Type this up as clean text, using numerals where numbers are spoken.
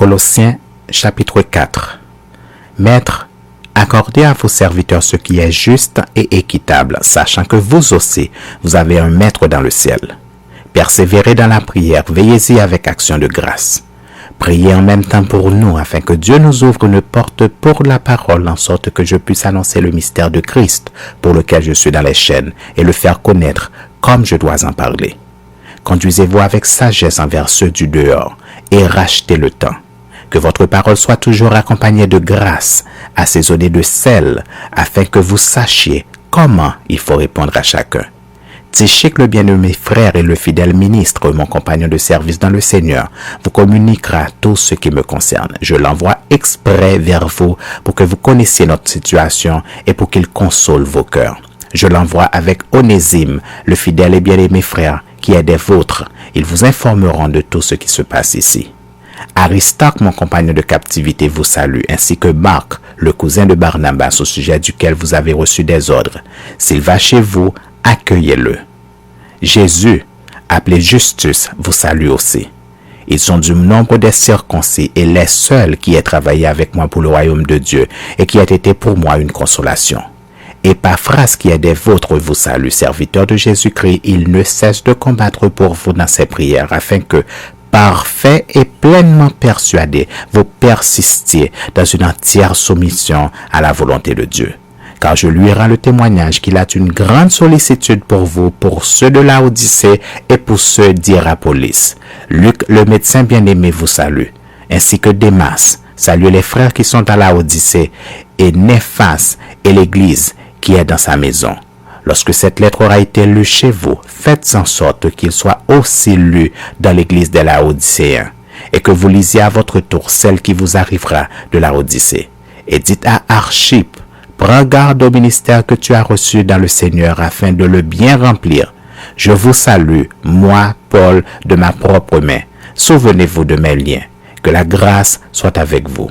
Colossiens chapitre 4. Maîtres, accordez à vos serviteurs ce qui est juste et équitable, sachant que vous aussi, vous avez un maître dans le ciel. Persévérez dans la prière, veillez-y avec action de grâce. Priez en même temps pour nous, afin que Dieu nous ouvre une porte pour la parole, en sorte que je puisse annoncer le mystère de Christ, pour lequel je suis dans les chaînes, et le faire connaître comme je dois en parler. Conduisez-vous avec sagesse envers ceux du dehors, et rachetez le temps. Que votre parole soit toujours accompagnée de grâce, assaisonnée de sel, afin que vous sachiez comment il faut répondre à chacun. Tychique, le bien-aimé frère et le fidèle ministre, mon compagnon de service dans le Seigneur, vous communiquera tout ce qui me concerne. Je l'envoie exprès vers vous pour que vous connaissiez notre situation et pour qu'il console vos cœurs. Je l'envoie avec Onésime, le fidèle et bien-aimé frère, qui est des vôtres. Ils vous informeront de tout ce qui se passe ici. Aristarque, mon compagnon de captivité, vous salue, ainsi que Marc, le cousin de Barnabas, au sujet duquel vous avez reçu des ordres. S'il va chez vous, accueillez-le. Jésus, appelé Justus, vous salue aussi. Ils sont du nombre des circoncis et les seuls qui aient travaillé avec moi pour le royaume de Dieu et qui aient été pour moi une consolation. Epaphras, qui est des vôtres, vous salue, serviteur de Jésus-Christ. Il ne cesse de combattre pour vous dans ses prières, afin que, parfait et pleinement persuadé, vous persistiez dans une entière soumission à la volonté de Dieu. Car je lui rends le témoignage qu'il a une grande sollicitude pour vous, pour ceux de Laodicée et pour ceux d'Hiérapolis. Luc, le médecin bien-aimé, vous salue, ainsi que Démas. Saluez les frères qui sont à Laodicée, et Néphas et l'Église qui est dans sa maison. Lorsque cette lettre aura été lue chez vous, faites en sorte qu'il soit aussi lu dans l'église des Laodicéens, et que vous lisiez à votre tour celle qui vous arrivera de Laodicée. Et dites à Archippe, prends garde au ministère que tu as reçu dans le Seigneur, afin de le bien remplir. Je vous salue, moi, Paul, de ma propre main. Souvenez-vous de mes liens. Que la grâce soit avec vous.